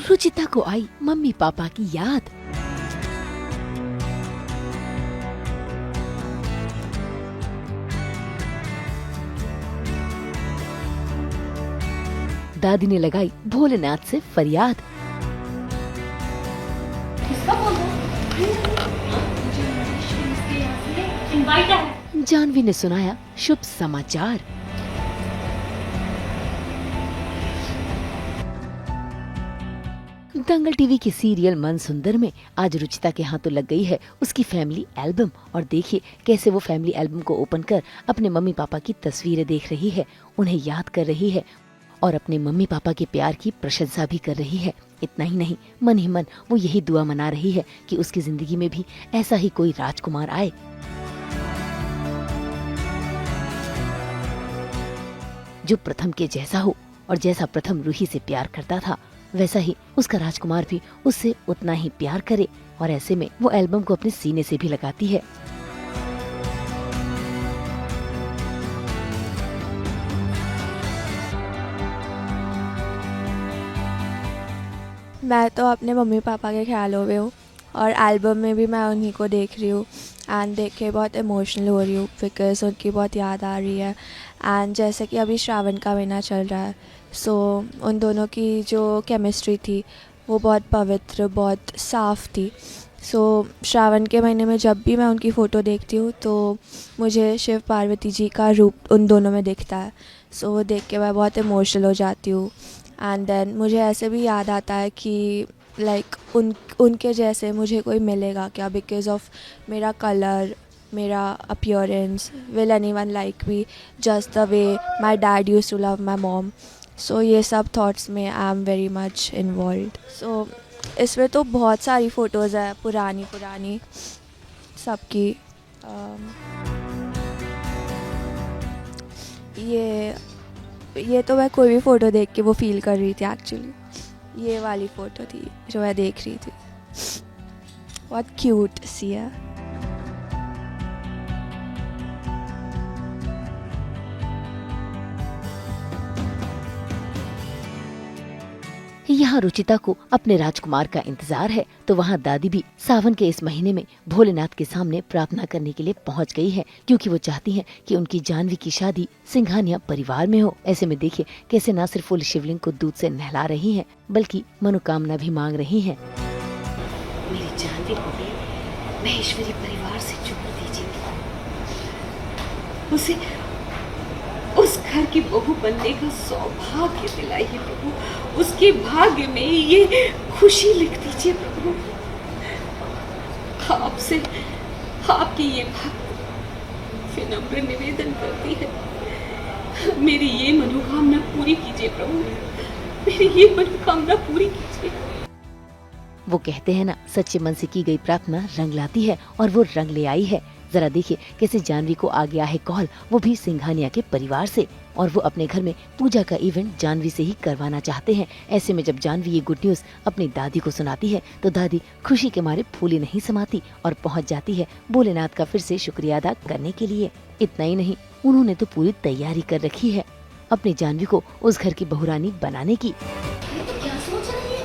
रुचिता को आई mummy papa की याद। दादी ने लगाई भोलेनाथ से फरियाद। जानवी ने सुनाया शुभ समाचार। दंगल टीवी के सीरियल मन सुंदर में आज रुचिता के हाथों लग गई है उसकी फैमिली एल्बम। और देखिए कैसे वो फैमिली एल्बम को ओपन कर अपने मम्मी पापा की तस्वीरें देख रही है, उन्हें याद कर रही है और अपने मम्मी पापा के प्यार की प्रशंसा भी कर रही है। इतना ही नहीं, मन ही मन वो यही दुआ मना रही है कि उसकी जिंदगी में भी ऐसा ही कोई राजकुमार आए। जो प्रथम के जैसा हो और जैसा प्रथम रूही से प्यार करता था वैसा ही उसका राजकुमार भी उससे उतना ही प्यार करे। और ऐसे में वो एल्बम को अपने सीने से भी लगाती है। मैं तो अपने मम्मी पापा के ख्यालों में हूँ और एल्बम में भी मैं उन्हीं को देख रही हूँ एंड देख के बहुत इमोशनल हो रही हूँ बिकॉज़ उनकी बहुत याद आ रही है। एंड जैसे कि अभी श्रावण का महीना चल रहा है, सो उन दोनों की जो केमिस्ट्री थी वो बहुत पवित्र, बहुत साफ़ थी। सो श्रावण के महीने में जब भी मैं उनकी फ़ोटो देखती हूँ तो मुझे शिव पार्वती जी का रूप उन दोनों में दिखता है। सो वो देख के मैं बहुत इमोशनल हो जाती हूँ। एंड देन मुझे ऐसे भी याद आता है कि लाइक उनके जैसे मुझे कोई मिलेगा क्या, बिकॉज़ ऑफ मेरा कलर, मेरा appearance, will anyone like me just the way my dad used to love my mom. So ये सब थॉट्स में I am very much involved. So इसमें तो बहुत सारी फ़ोटोज़ है पुरानी सबकी। ये तो मैं कोई भी फ़ोटो देख के वो फ़ील कर रही थी एक्चुअली। ये वाली फ़ोटो थी जो मैं देख रही थी, बहुत क्यूट सी है। यहाँ रुचिता को अपने राजकुमार का इंतजार है तो वहाँ दादी भी सावन के इस महीने में भोलेनाथ के सामने प्रार्थना करने के लिए पहुँच गई है, क्योंकि वो चाहती हैं कि उनकी जानवी की शादी सिंघानिया परिवार में हो। ऐसे में देखिए कैसे न सिर्फ वो शिवलिंग को दूध से नहला रही हैं, बल्कि मनोकामना भी मांग रही हैं। मेरी जानवी को भी महेश्वरी परिवार से जोड़ दीजिए, उसे उस घर की बहू बनने का सौभाग्य दिलाइए प्रभु, उसके भाग्य में ये खुशी लिख दीजिए प्रभु। आपसे आपकी ये भक्त विनम्र निवेदन करती है, मेरी ये मनोकामना पूरी कीजिए प्रभु, मेरी ये मनोकामना पूरी कीजिए। वो कहते हैं ना, सच्चे मन से की गई प्रार्थना रंग लाती है और वो रंग ले आई है। जरा देखिए कैसे जानवी को आ गया है कॉल, वो भी सिंघानिया के परिवार से, और वो अपने घर में पूजा का इवेंट जानवी से ही करवाना चाहते हैं। ऐसे में जब जानवी ये गुड न्यूज अपनी दादी को सुनाती है तो दादी खुशी के मारे फूली नहीं समाती और पहुंच जाती है भोलेनाथ का फिर से शुक्रिया अदा करने के लिए। इतना ही नहीं, उन्होंने तो पूरी तैयारी कर रखी है अपनी जानवी को उस घर की बहुरानी बनाने की। क्या सोच रही है?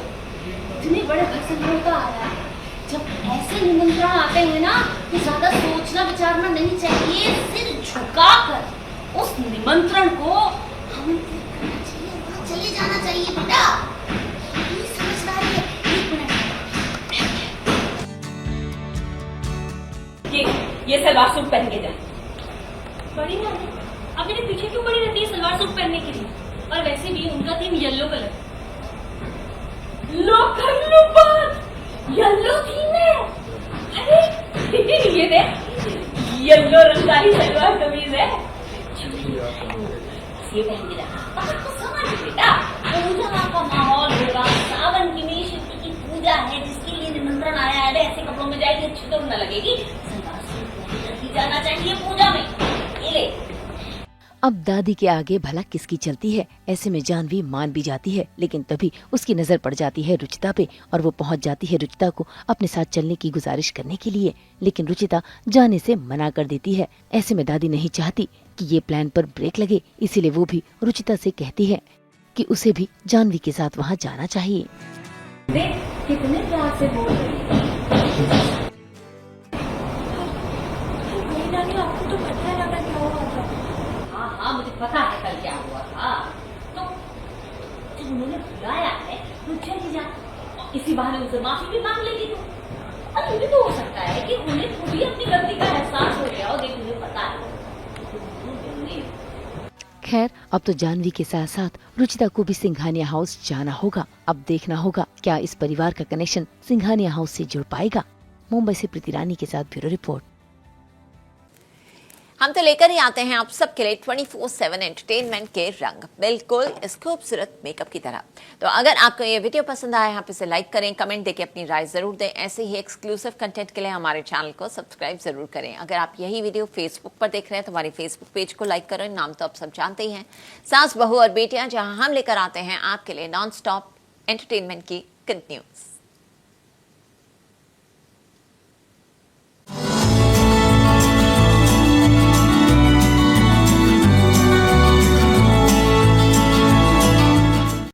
इतने बड़े घर से न्योता आया है, जब ऐसे निमंत्रण आते हैं ना तो ज्यादा सोचना विचारना नहीं चाहिए, सिर झुकाकर उस निमंत्रण को आमंत्रित करना चाहिए, वहाँ चले जाना चाहिए बेटा। ये समझदारी है। एक मिनट, ये सलवार सूट पहन के जाए। बड़ी नानी, आप मेरे पीछे क्यों पड़ी रहती है सलवार सूट पहनने के लिए? और वैसे भी उनका थीम येलो कलर। लो येलो थीम है। अरे ये देख, येलो रंग का ही सलवार कमीज है। ये पहन के जा। आपको समझ बेटा, पूजा का माहौल होगा, सावन की में शिव की पूजा है जिसके लिए निमंत्रण आया है, ऐसे कपड़ों में जाएगी अच्छी तो न लगेगी। सलवार सूट पहन के जाना चाहिए पूजा में। ये ले। अब दादी के आगे भला किसकी चलती है। ऐसे में जानवी मान भी जाती है, लेकिन तभी उसकी नजर पड़ जाती है रुचिता पे और वो पहुंच जाती है रुचिता को अपने साथ चलने की गुजारिश करने के लिए, लेकिन रुचिता जाने से मना कर देती है। ऐसे में दादी नहीं चाहती कि ये प्लान पर ब्रेक लगे, इसीलिए वो भी रुचिता से कहती है कि उसे भी जानवी के साथ वहाँ जाना चाहिए। देख कितने प्यार से बोल रही है। नहीं नानी, आपको तो पता है ना कल क्या हुआ था। हाँ हाँ मुझे पता है कल क्या हुआ था। तो जब उन्होंने बुलाया है तो चली जा, इसी बहाने उनसे माफी भी मांग लेगी तू। और ये भी तो हो सकता है कि उन्हें खुद ही अपनी गलती का एहसास हो गया हो। देख मुझे पता है। खैर अब तो जानवी के साथ साथ रुचिता को भी सिंघानिया हाउस जाना होगा। अब देखना होगा क्या इस परिवार का कनेक्शन सिंघानिया हाउस से जुड़ पाएगा। मुंबई से प्रीति रानी के साथ ब्यूरो रिपोर्ट। हम तो लेकर ही आते हैं आप सबके लिए 24/7 एंटरटेनमेंट के रंग, बिल्कुल इस खूबसूरत मेकअप की तरह। तो अगर आपको ये वीडियो पसंद आया, यहाँ पे से लाइक करें, कमेंट देके अपनी राय जरूर दें। ऐसे ही एक्सक्लूसिव कंटेंट के लिए हमारे चैनल को सब्सक्राइब जरूर करें। अगर आप यही वीडियो फेसबुक पर देख रहे हैं तो हमारे फेसबुक पेज को लाइक करें। नाम तो आप सब जानते ही हैं, सास बहू और बेटियां, जहां हम लेकर आते हैं आपके लिए नॉन स्टॉप एंटरटेनमेंट की गुड न्यूज।